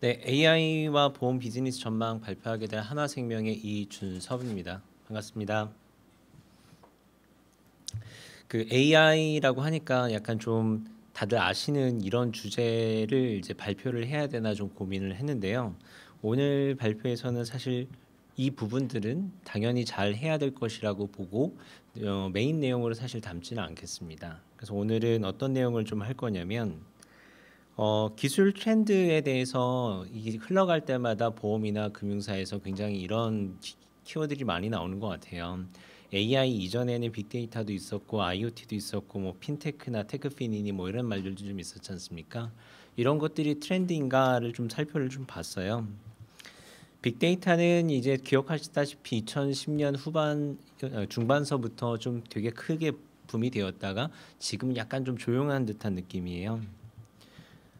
네, AI와 보험 비즈니스 전망 발표하게 될 한화생명의 이준섭입니다. 반갑습니다. 그 AI라고 하니까 약간 좀 다들 아시는 이런 주제를 이제 발표를 해야 되나 좀 고민을 했는데요. 오늘 발표에서는 사실 이 부분들은 당연히 잘 해야 될 것이라고 보고 메인 내용으로 사실 담지는 않겠습니다. 그래서 오늘은 어떤 내용을 좀 할 거냐면 기술 트렌드에 대해서 이게 흘러갈 때마다 보험이나 금융사에서 굉장히 이런 키워드들이 많이 나오는 것 같아요. AI 이전에는 빅데이터도 있었고 IoT도 있었고 뭐 핀테크나 테크피니니 뭐 이런 말들도 좀 있었지 않습니까? 이런 것들이 트렌드인가를 좀 살펴를 좀 봤어요. 빅데이터는 이제 기억하시다시피 2010년 후반 중반서부터 좀 되게 크게 붐이 되었다가 지금 약간 좀 조용한 듯한 느낌이에요.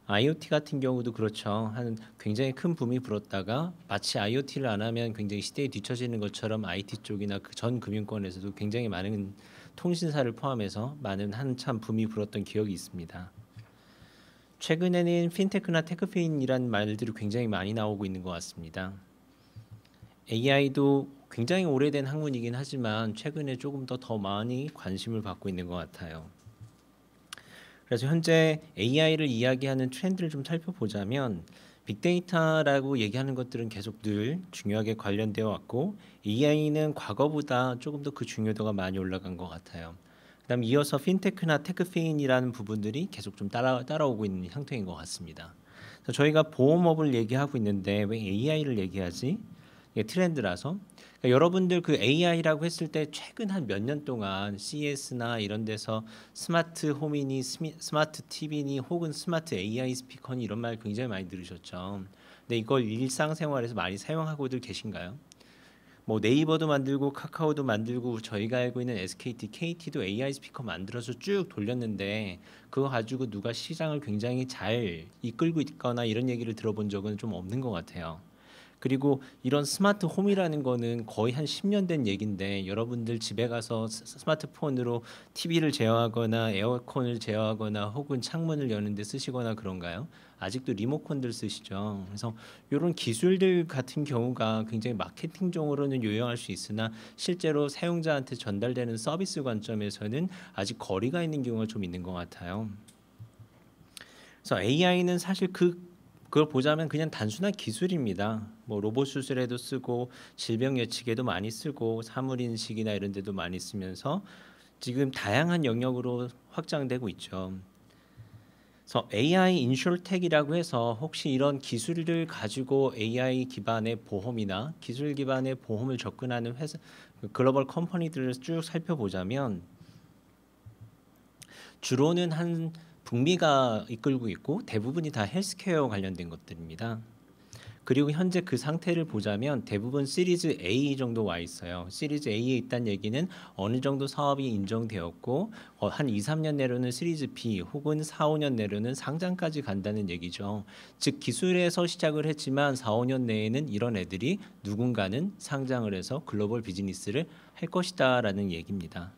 IoT 같은 경우도 그렇죠. 한 굉장히 큰 붐이 불었다가 마치 IoT를 안 하면 굉장히 시대에 뒤처지는 것처럼 IT 쪽이나 그 전 금융권에서도 굉장히 많은 통신사를 포함해서 많은 한참 붐이 불었던 기억이 있습니다. 최근에는 핀테크나 테크페인이라는 말들이 굉장히 많이 나오고 있는 것 같습니다. AI도 굉장히 오래된 학문이긴 하지만 최근에 조금 더 많이 관심을 받고 있는 것 같아요. 그래서 현재 AI를 이야기하는 트렌드를 좀 살펴보자면 빅데이터라고 얘기하는 것들은 계속 늘 중요하게 관련되어 왔고 AI는 과거보다 조금 더 그 중요도가 많이 올라간 것 같아요. 그다음 이어서 핀테크나 테크페인이라는 부분들이 계속 좀 따라오고 있는 형태인 것 같습니다. 그래서 저희가 보험업을 얘기하고 있는데 왜 AI를 얘기하지? 이게 트렌드라서 그러니까 여러분들 그 AI라고 했을 때 최근 한 몇 년 동안 CES나 이런 데서 스마트 홈이니 스마트 TV니 혹은 스마트 AI 스피커니 이런 말 굉장히 많이 들으셨죠. 근데 이걸 일상생활에서 많이 사용하고들 계신가요? 뭐 네이버도 만들고 카카오도 만들고 저희가 알고 있는 SKT, KT도 AI 스피커 만들어서 쭉 돌렸는데 그거 가지고 누가 시장을 굉장히 잘 이끌고 있거나 이런 얘기를 들어본 적은 좀 없는 것 같아요. 그리고 이런 스마트 홈이라는 거는 거의 한 10년 된 얘긴데 여러분들 집에 가서 스마트폰으로 TV를 제어하거나 에어컨을 제어하거나 혹은 창문을 여는데 쓰시거나 그런가요? 아직도 리모컨들 쓰시죠. 그래서 이런 기술들 같은 경우가 굉장히 마케팅적으로는 유용할 수 있으나 실제로 사용자한테 전달되는 서비스 관점에서는 아직 거리가 있는 경우가 좀 있는 것 같아요. 그래서 AI는 사실 그걸 보자면 그냥 단순한 기술입니다. 뭐 로봇 수술에도 쓰고 질병 예측에도 많이 쓰고 사물 인식이나 이런 데도 많이 쓰면서 지금 다양한 영역으로 확장되고 있죠. 그래서 AI 인sur텍이라고 해서 혹시 이런 기술을 가지고 AI 기반의 보험이나 기술 기반의 보험을 접근하는 회사 글로벌 컴퍼니들을 쭉 살펴보자면 주로는 한 북미가 이끌고 있고 대부분이 다 헬스케어 관련된 것들입니다. 그리고 현재 그 상태를 보자면 대부분 시리즈 A 정도 와 있어요. 시리즈 A에 있다는 얘기는 어느 정도 사업이 인정되었고 한 2, 3년 내로는 시리즈 B 혹은 4, 5년 내로는 상장까지 간다는 얘기죠. 즉 기술에서 시작을 했지만 4, 5년 내에는 이런 애들이 누군가는 상장을 해서 글로벌 비즈니스를 할 것이다라는 얘기입니다.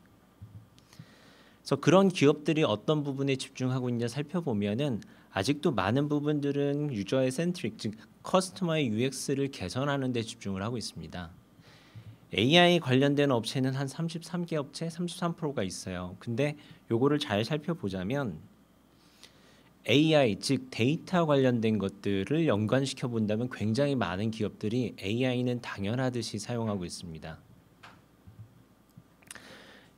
그래서 그런 기업들이 어떤 부분에 집중하고 있냐 살펴보면은 아직도 많은 부분들은 유저의 센트릭 즉 커스터머의 UX를 개선하는 데 집중을 하고 있습니다. AI 관련된 업체는 한 33개 업체 33%가 있어요. 근데 요거를 잘 살펴보자면 AI 즉 데이터 관련된 것들을 연관시켜 본다면 굉장히 많은 기업들이 AI는 당연하듯이 사용하고 있습니다.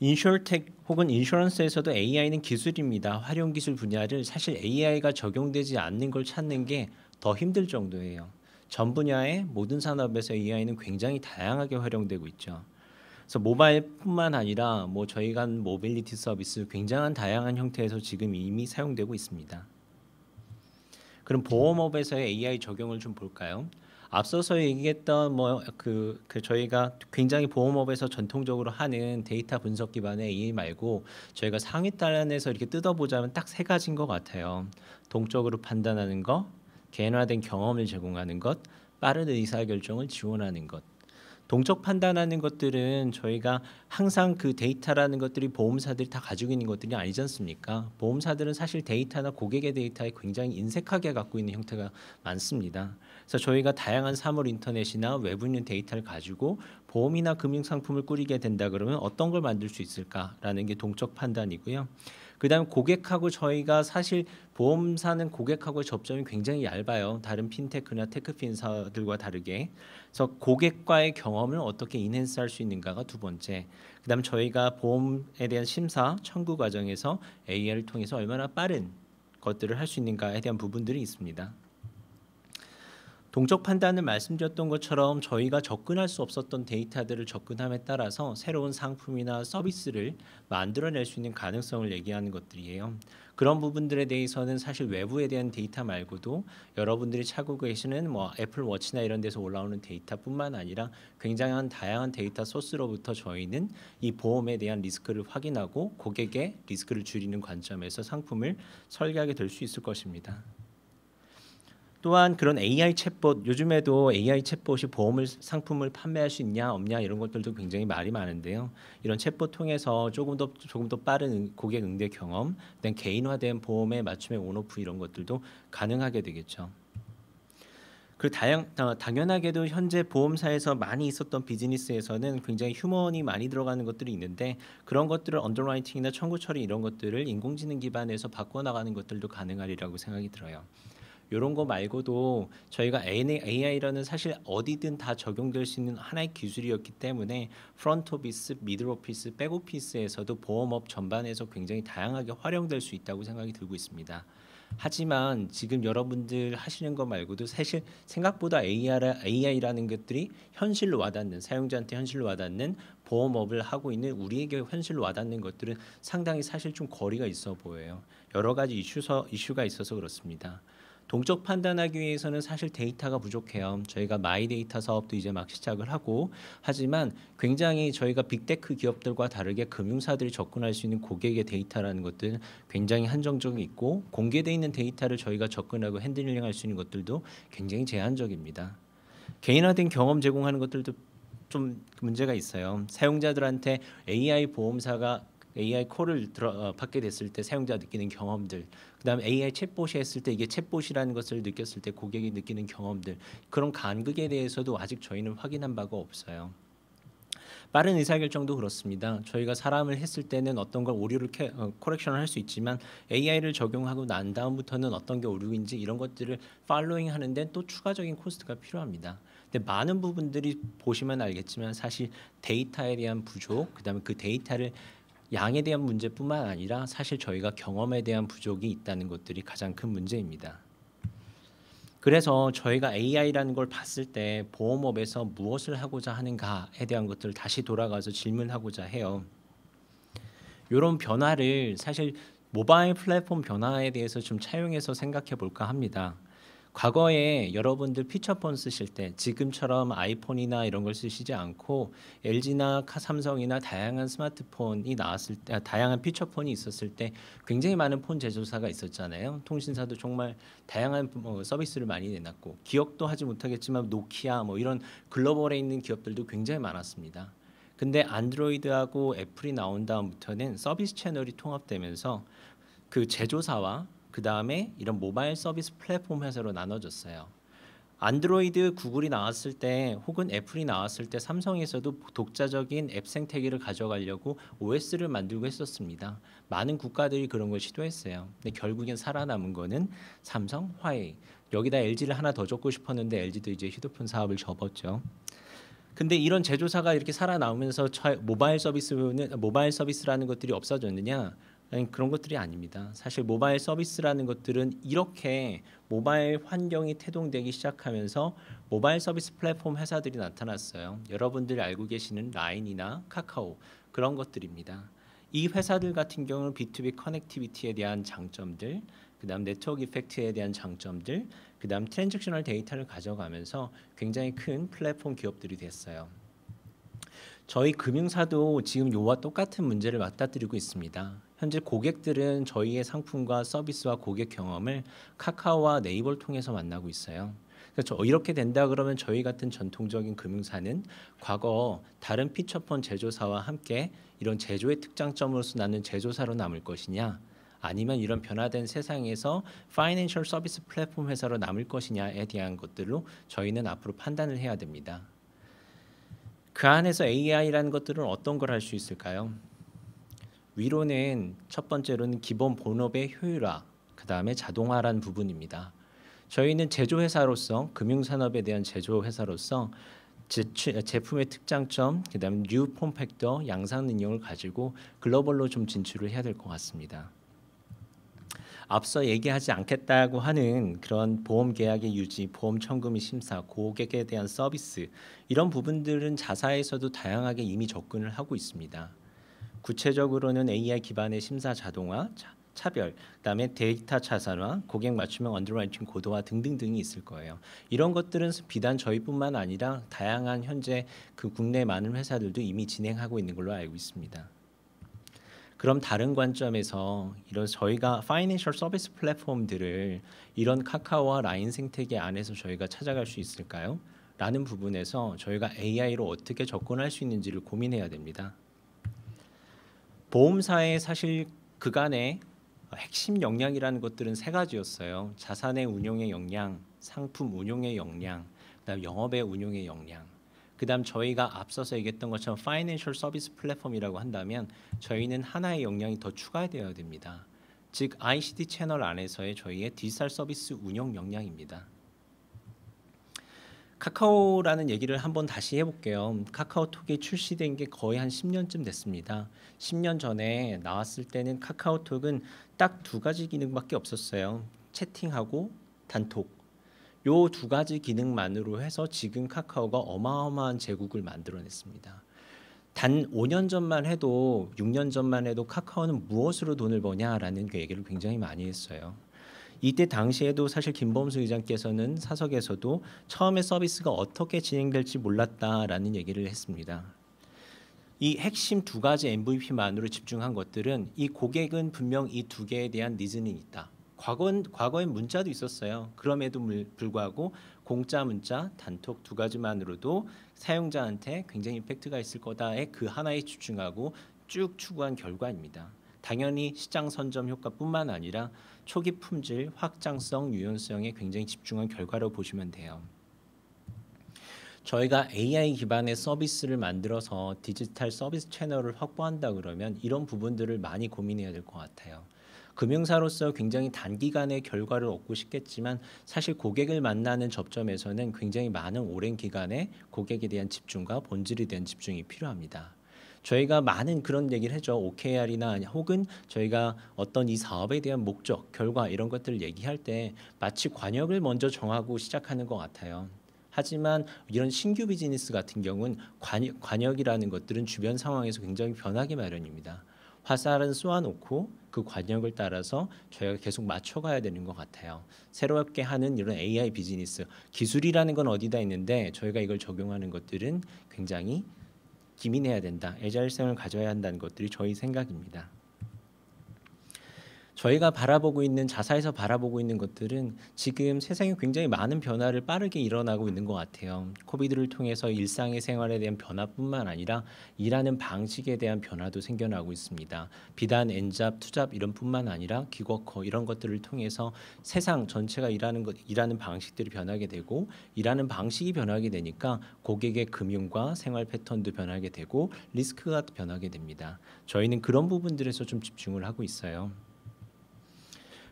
인슈어텍 혹은 인슈런스에서도 AI는 기술입니다. 활용 기술 분야를 사실 AI가 적용되지 않는 걸 찾는 게 더 힘들 정도예요. 전 분야의 모든 산업에서 AI는 굉장히 다양하게 활용되고 있죠. 그래서 모바일뿐만 아니라 뭐 저희가 모빌리티 서비스 굉장한 다양한 형태에서 지금 이미 사용되고 있습니다. 그럼 보험업에서의 AI 적용을 좀 볼까요? 앞서서 얘기했던 그 저희가 굉장히 보험업에서 전통적으로 하는 데이터 분석 기반의 AI 말고 저희가 상위 단에서 이렇게 뜯어보자면 딱 세 가지인 것 같아요. 동적으로 판단하는 것, 개인화된 경험을 제공하는 것, 빠른 의사결정을 지원하는 것. 동적 판단하는 것들은 저희가 항상 그 데이터라는 것들이 보험사들이 다 가지고 있는 것들이 아니지 않습니까? 보험사들은 사실 데이터나 고객의 데이터에 굉장히 인색하게 갖고 있는 형태가 많습니다. 그래서 저희가 다양한 사물 인터넷이나 외부 있는 데이터를 가지고 보험이나 금융 상품을 꾸리게 된다 그러면 어떤 걸 만들 수 있을까라는 게 동적 판단이고요. 그다음 고객하고 저희가 사실 보험사는 고객하고의 접점이 굉장히 얇아요. 다른 핀테크나 테크핀사들과 다르게. 그래서 고객과의 경험을 어떻게 인핸스할 수 있는가가 두 번째. 그다음 저희가 보험에 대한 심사 청구 과정에서 AI를 통해서 얼마나 빠른 것들을 할 수 있는가에 대한 부분들이 있습니다. 동적 판단은 말씀드렸던 것처럼 저희가 접근할 수 없었던 데이터들을 접근함에 따라서 새로운 상품이나 서비스를 만들어낼 수 있는 가능성을 얘기하는 것들이에요. 그런 부분들에 대해서는 사실 외부에 대한 데이터 말고도 여러분들이 찾고 계시는 뭐 애플 워치나 이런 데서 올라오는 데이터뿐만 아니라 굉장한 다양한 데이터 소스로부터 저희는 이 보험에 대한 리스크를 확인하고 고객의 리스크를 줄이는 관점에서 상품을 설계하게 될 수 있을 것입니다. 또한 그런 AI 챗봇, 요즘에도 AI 챗봇이 보험을 상품을 판매할 수 있냐 없냐 이런 것들도 굉장히 말이 많은데요. 이런 챗봇 통해서 조금 더 빠른 고객 응대 경험, 그다음 개인화된 보험의 맞춤의 온오프 이런 것들도 가능하게 되겠죠. 그 당연하게도 현재 보험사에서 많이 있었던 비즈니스에서는 굉장히 휴먼이 많이 들어가는 것들이 있는데 그런 것들을 언더라이팅이나 청구 처리 이런 것들을 인공지능 기반에서 바꿔나가는 것들도 가능하리라고 생각이 들어요. 이런 거 말고도 저희가 AI라는 사실 어디든 다 적용될 수 있는 하나의 기술이었기 때문에 프론트 오피스, 미들 오피스, 백 오피스에서도 보험업 전반에서 굉장히 다양하게 활용될 수 있다고 생각이 들고 있습니다. 하지만 지금 여러분들 하시는 거 말고도 사실 생각보다 AI라는 것들이 현실로 와닿는 사용자한테 현실로 와닿는 보험업을 하고 있는 우리에게 현실로 와닿는 것들은 상당히 사실 좀 거리가 있어 보여요. 여러 가지 이슈가 있어서 그렇습니다. 동적 판단하기 위해서는 사실 데이터가 부족해요. 저희가 마이데이터 사업도 이제 막 시작을 하고 하지만 굉장히 저희가 빅테크 기업들과 다르게 금융사들이 접근할 수 있는 고객의 데이터라는 것들은 굉장히 한정적이 있고 공개되어 있는 데이터를 저희가 접근하고 핸들링할 수 있는 것들도 굉장히 제한적입니다. 개인화된 경험 제공하는 것들도 좀 문제가 있어요. 사용자들한테 AI 콜을 받게 됐을 때 사용자가 느끼는 경험들, 그다음에 AI 챗봇이 했을 때 이게 챗봇이라는 것을 느꼈을 때 고객이 느끼는 경험들, 그런 간극에 대해서도 아직 저희는 확인한 바가 없어요. 빠른 의사결정도 그렇습니다. 저희가 사람을 했을 때는 어떤 걸 오류를 코렉션을 할 수 있지만 AI를 적용하고 난 다음부터는 어떤 게 오류인지 이런 것들을 팔로잉 하는데 또 추가적인 코스트가 필요합니다. 근데 많은 부분들이 보시면 알겠지만 사실 데이터에 대한 부족, 그다음에 그 데이터를 양에 대한 문제뿐만 아니라 사실 저희가 경험에 대한 부족이 있다는 것들이 가장 큰 문제입니다. 그래서 저희가 AI라는 걸 봤을 때 보험업에서 무엇을 하고자 하는가에 대한 것들을 다시 돌아가서 질문하고자 해요. 이런 변화를 사실 모바일 플랫폼 변화에 대해서 좀 차용해서 생각해 볼까 합니다. 과거에 여러분들 피처폰 쓰실 때 지금처럼 아이폰이나 이런 걸 쓰시지 않고 LG나 삼성이나 다양한 스마트폰이 나왔을 때 다양한 피처폰이 있었을 때 굉장히 많은 폰 제조사가 있었잖아요. 통신사도 정말 다양한 서비스를 많이 내놨고 기억도 하지 못하겠지만 노키아 뭐 이런 글로벌에 있는 기업들도 굉장히 많았습니다. 근데 안드로이드하고 애플이 나온 다음부터는 서비스 채널이 통합되면서 그 제조사와 그 다음에 이런 모바일 서비스 플랫폼 회사로 나눠졌어요. 안드로이드 구글이 나왔을 때 혹은 애플이 나왔을 때 삼성에서도 독자적인 앱 생태계를 가져가려고 OS를 만들고 했었습니다. 많은 국가들이 그런 걸 시도했어요. 근데 결국엔 살아남은 거는 삼성, 화웨이. 여기다 LG를 하나 더 줬고 싶었는데 LG도 이제 휴대폰 사업을 접었죠. 근데 이런 제조사가 이렇게 살아나오면서 모바일 서비스라는 것들이 없어졌느냐? 아니, 그런 것들이 아닙니다. 사실 모바일 서비스라는 것들은 이렇게 모바일 환경이 태동되기 시작하면서 모바일 서비스 플랫폼 회사들이 나타났어요. 여러분들이 알고 계시는 라인이나 카카오 그런 것들입니다. 이 회사들 같은 경우는 B2B 커넥티비티에 대한 장점들, 그다음 네트워크 이펙트에 대한 장점들, 그다음 트랜잭셔널 데이터를 가져가면서 굉장히 큰 플랫폼 기업들이 됐어요. 저희 금융사도 지금 요와 똑같은 문제를 맞닥뜨리고 있습니다. 현재 고객들은 저희의 상품과 서비스와 고객 경험을 카카오와 네이버를 통해서 만나고 있어요. 그래서 이렇게 된다 그러면 저희 같은 전통적인 금융사는 과거 다른 피처폰 제조사와 함께 이런 제조의 특장점으로서 나는 제조사로 남을 것이냐, 아니면 이런 변화된 세상에서 파이낸셜 서비스 플랫폼 회사로 남을 것이냐에 대한 것들로 저희는 앞으로 판단을 해야 됩니다. 그 안에서 AI라는 것들은 어떤 걸 할 수 있을까요? 위로는 첫 번째로는 기본 본업의 효율화, 그 다음에 자동화라는 부분입니다. 저희는 제조회사로서 금융산업에 대한 제조회사로서 제품의 특장점, 그 다음에 뉴 폼팩터, 양상 능력을 가지고 글로벌로 좀 진출을 해야 될 것 같습니다. 앞서 얘기하지 않겠다고 하는 그런 보험 계약의 유지, 보험 청구 및 심사, 고객에 대한 서비스 이런 부분들은 자사에서도 다양하게 이미 접근을 하고 있습니다. 구체적으로는 AI 기반의 심사 자동화, 차별, 그다음에 데이터 차산화, 고객 맞춤형 언더라이팅 고도화 등등등이 있을 거예요. 이런 것들은 비단 저희뿐만 아니라 다양한 현재 그 국내 많은 회사들도 이미 진행하고 있는 걸로 알고 있습니다. 그럼 다른 관점에서 이런 저희가 파이낸셜 서비스 플랫폼들을 이런 카카오와 라인 생태계 안에서 저희가 찾아갈 수 있을까요? 라는 부분에서 저희가 AI로 어떻게 접근할 수 있는지를 고민해야 됩니다. 보험사의 사실 그간의 핵심 역량이라는 것들은 세 가지였어요. 자산의 운용의 역량, 상품 운용의 역량, 그다음 영업의 운용의 역량. 그다음 저희가 앞서서 얘기했던 것처럼 파이낸셜 서비스 플랫폼이라고 한다면 저희는 하나의 역량이 더 추가되어야 됩니다. 즉 ICT 채널 안에서의 저희의 디지털 서비스 운영 역량입니다. 카카오라는 얘기를 한번 다시 해볼게요. 카카오톡이 출시된 게 거의 한 10년쯤 됐습니다. 10년 전에 나왔을 때는 카카오톡은 딱 두 가지 기능밖에 없었어요. 채팅하고 단톡. 요 두 가지 기능만으로 해서 지금 카카오가 어마어마한 제국을 만들어냈습니다. 단 5년 전만 해도 6년 전만 해도 카카오는 무엇으로 돈을 버냐라는 그 얘기를 굉장히 많이 했어요. 이때 당시에도 사실 김범수 의장께서는 사석에서도 처음에 서비스가 어떻게 진행될지 몰랐다라는 얘기를 했습니다. 이 핵심 두 가지 MVP만으로 집중한 것들은 이 고객은 분명 이 두 개에 대한 니즈는 있다. 과거엔 문자도 있었어요. 그럼에도 불구하고 공짜 문자, 단톡 두 가지만으로도 사용자한테 굉장히 임팩트가 있을 거다에 그 하나에 집중하고 쭉 추구한 결과입니다. 당연히 시장 선점 효과뿐만 아니라 초기 품질, 확장성, 유연성에 굉장히 집중한 결과로 보시면 돼요. 저희가 AI 기반의 서비스를 만들어서 디지털 서비스 채널을 확보한다 그러면 이런 부분들을 많이 고민해야 될 것 같아요. 금융사로서 굉장히 단기간에 결과를 얻고 싶겠지만 사실 고객을 만나는 접점에서는 굉장히 많은 오랜 기간에 고객에 대한 집중과 본질에 대한 집중이 필요합니다. 저희가 많은 그런 얘기를 하죠. OKR이나 혹은 저희가 어떤 이 사업에 대한 목적, 결과 이런 것들을 얘기할 때 마치 관역을 먼저 정하고 시작하는 것 같아요. 하지만 이런 신규 비즈니스 같은 경우는 관역이라는 것들은 주변 상황에서 굉장히 변하기 마련입니다. 화살은 쏘아놓고 그 관역을 따라서 저희가 계속 맞춰가야 되는 것 같아요. 새롭게 하는 이런 AI 비즈니스 기술이라는 건 어디다 있는데 저희가 이걸 적용하는 것들은 굉장히 기민해야 된다. 애자일성을 가져야 한다는 것들이 저희 생각입니다. 저희가 바라보고 있는 자사에서 바라보고 있는 것들은 지금 세상에 굉장히 많은 변화를 빠르게 일어나고 있는 것 같아요. 코비드를 통해서 일상의 생활에 대한 변화뿐만 아니라 일하는 방식에 대한 변화도 생겨나고 있습니다. 비단 엔잡, 투잡 이런 뿐만 아니라 기워커 이런 것들을 통해서 세상 전체가 일하는 방식들이 변하게 되고 일하는 방식이 변하게 되니까 고객의 금융과 생활 패턴도 변하게 되고 리스크가 변하게 됩니다. 저희는 그런 부분들에서 좀 집중을 하고 있어요.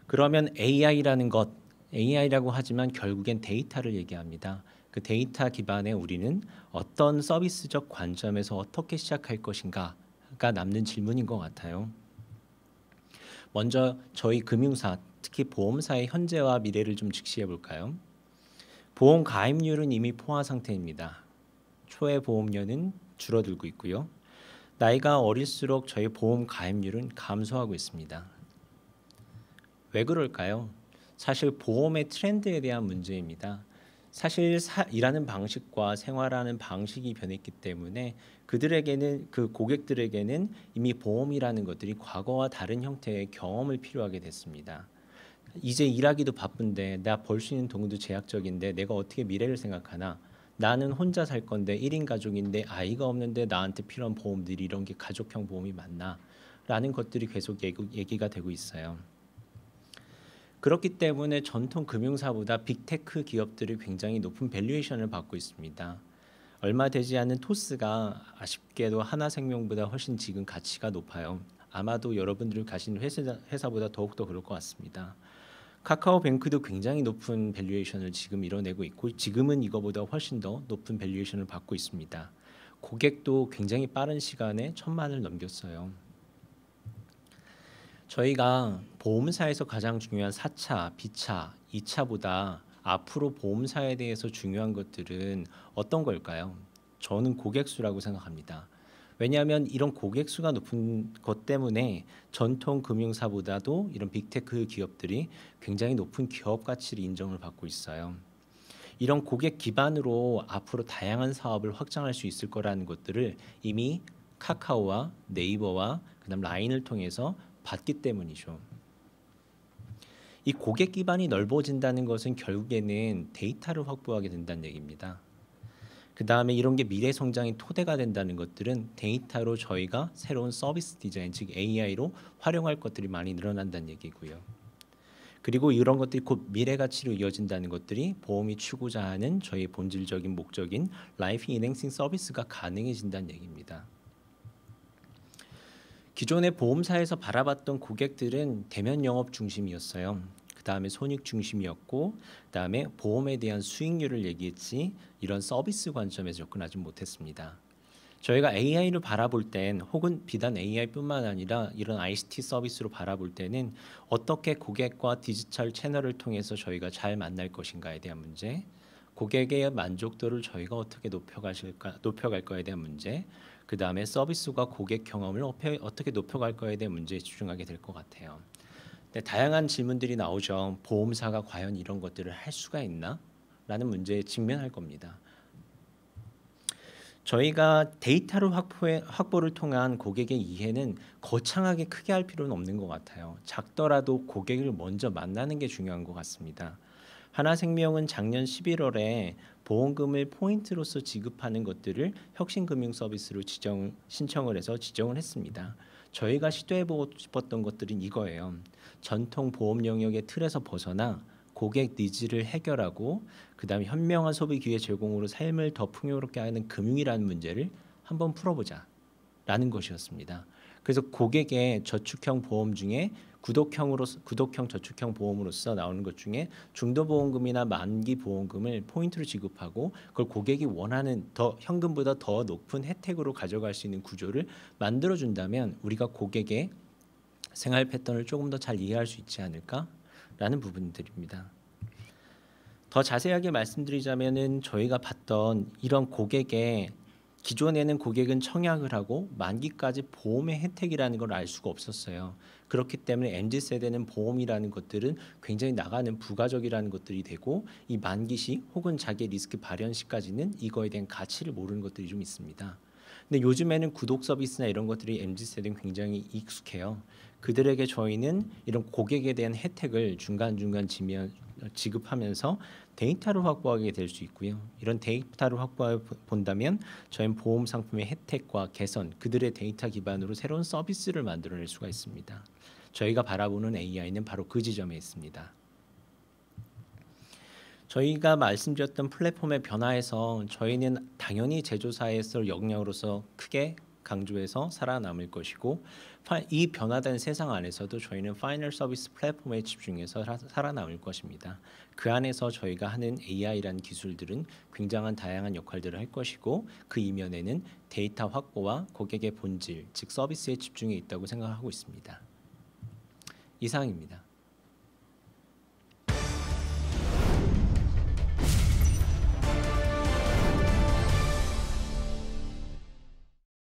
그러면 AI라고 하지만 결국엔 데이터를 얘기합니다. 그 데이터 기반에 우리는 어떤 서비스적 관점에서 어떻게 시작할 것인가가 남는 질문인 것 같아요. 먼저 저희 금융사, 특히 보험사의 현재와 미래를 좀 직시해 볼까요? 보험 가입률은 이미 포화 상태입니다. 초의 보험료는 줄어들고 있고요. 나이가 어릴수록 저희 보험 가입률은 감소하고 있습니다. 왜 그럴까요? 사실 보험의 트렌드에 대한 문제입니다. 사실 일하는 방식과 생활하는 방식이 변했기 때문에 그들에게는 그 고객들에게는 이미 보험이라는 것들이 과거와 다른 형태의 경험을 필요하게 됐습니다. 이제 일하기도 바쁜데 나 벌 수 있는 돈도 제약적인데 내가 어떻게 미래를 생각하나? 나는 혼자 살 건데 1인 가족인데 아이가 없는데 나한테 필요한 보험들이 이런 게 가족형 보험이 맞나? 라는 것들이 계속 얘기가 되고 있어요. 그렇기 때문에 전통 금융사보다 빅테크 기업들이 굉장히 높은 밸류에이션을 받고 있습니다. 얼마 되지 않은 토스가 아쉽게도 하나생명보다 훨씬 지금 가치가 높아요. 아마도 여러분들이 가신 회사보다 더욱더 그럴 것 같습니다. 카카오뱅크도 굉장히 높은 밸류에이션을 지금 이뤄내고 있고 지금은 이거보다 훨씬 더 높은 밸류에이션을 받고 있습니다. 고객도 굉장히 빠른 시간에 1,000만을 넘겼어요. 저희가 보험사에서 가장 중요한 4차, B차, 2차보다 앞으로 보험사에 대해서 중요한 것들은 어떤 걸까요? 저는 고객수라고 생각합니다. 왜냐하면 이런 고객수가 높은 것 때문에 전통 금융사보다도 이런 빅테크 기업들이 굉장히 높은 기업 가치를 인정을 받고 있어요. 이런 고객 기반으로 앞으로 다양한 사업을 확장할 수 있을 거라는 것들을 이미 카카오와 네이버와 그다음 라인을 통해서 봤기 때문이죠. 이 고객 기반이 넓어진다는 것은 결국에는 데이터를 확보하게 된다는 얘기입니다. 그 다음에 이런 게 미래 성장의 토대가 된다는 것들은 데이터로 저희가 새로운 서비스 디자인, 즉 AI로 활용할 것들이 많이 늘어난다는 얘기고요. 그리고 이런 것들이 곧 미래 가치로 이어진다는 것들이 보험이 추구자 하는 저희 본질적인 목적인 라이프 인행싱 서비스가 가능해진다는 얘기입니다. 기존의 보험사에서 바라봤던 고객들은 대면 영업 중심이었어요. 그 다음에 손익 중심이었고, 그 다음에 보험에 대한 수익률을 얘기했지 이런 서비스 관점에서 접근하지 못했습니다. 저희가 AI를 바라볼 땐 혹은 비단 AI뿐만 아니라 이런 ICT 서비스로 바라볼 때는 어떻게 고객과 디지털 채널을 통해서 저희가 잘 만날 것인가에 대한 문제, 고객의 만족도를 저희가 어떻게 높여갈 거에 대한 문제, 그 다음에 서비스와 고객 경험을 어떻게 높여갈 거에 대한 문제에 집중하게 될 것 같아요. 네, 다양한 질문들이 나오죠. 보험사가 과연 이런 것들을 할 수가 있나? 라는 문제에 직면할 겁니다. 저희가 데이터를 확보를 통한 고객의 이해는 거창하게 크게 할 필요는 없는 것 같아요. 작더라도 고객을 먼저 만나는 게 중요한 것 같습니다. 하나생명은 작년 11월에 보험금을 포인트로서 지급하는 것들을 혁신금융 서비스로 신청을 해서 지정을 했습니다. 저희가 시도해보고 싶었던 것들은 이거예요. 전통 보험 영역의 틀에서 벗어나 고객 니즈를 해결하고 그다음에 현명한 소비 기회 제공으로 삶을 더 풍요롭게 하는 금융이라는 문제를 한번 풀어보자라는 것이었습니다. 그래서 고객의 저축형 보험 중에 구독형 저축형 보험으로서 나오는 것 중에 중도보험금이나 만기 보험금을 포인트로 지급하고 그걸 고객이 원하는 더 현금보다 더 높은 혜택으로 가져갈 수 있는 구조를 만들어 준다면 우리가 고객의 생활 패턴을 조금 더 잘 이해할 수 있지 않을까라는 부분들입니다. 더 자세하게 말씀드리자면은 저희가 봤던 이런 고객의 기존에는 고객은 청약을 하고 만기까지 보험의 혜택이라는 걸 알 수가 없었어요. 그렇기 때문에 MZ세대는 보험이라는 것들은 굉장히 나가는 부가적이라는 것들이 되고 이 만기 시 혹은 자기 리스크 발현 시까지는 이거에 대한 가치를 모르는 것들이 좀 있습니다. 근데 요즘에는 구독 서비스나 이런 것들이 MZ세대는 굉장히 익숙해요. 그들에게 저희는 이런 고객에 대한 혜택을 중간중간 지급하면서 데이터를 확보하게 될 수 있고요. 이런 데이터를 확보해 본다면 저희는 보험 상품의 혜택과 개선, 그들의 데이터 기반으로 새로운 서비스를 만들어낼 수가 있습니다. 저희가 바라보는 AI는 바로 그 지점에 있습니다. 저희가 말씀드렸던 플랫폼의 변화에서 저희는 당연히 제조사에서 역량으로서 크게 강조해서 살아남을 것이고 이 변화된 세상 안에서도 저희는 파이널 서비스 플랫폼에 집중해서 살아남을 것입니다. 그 안에서 저희가 하는 AI라는 기술들은 굉장한 다양한 역할들을 할 것이고 그 이면에는 데이터 확보와 고객의 본질, 즉 서비스에 집중해 있다고 생각하고 있습니다. 이상입니다.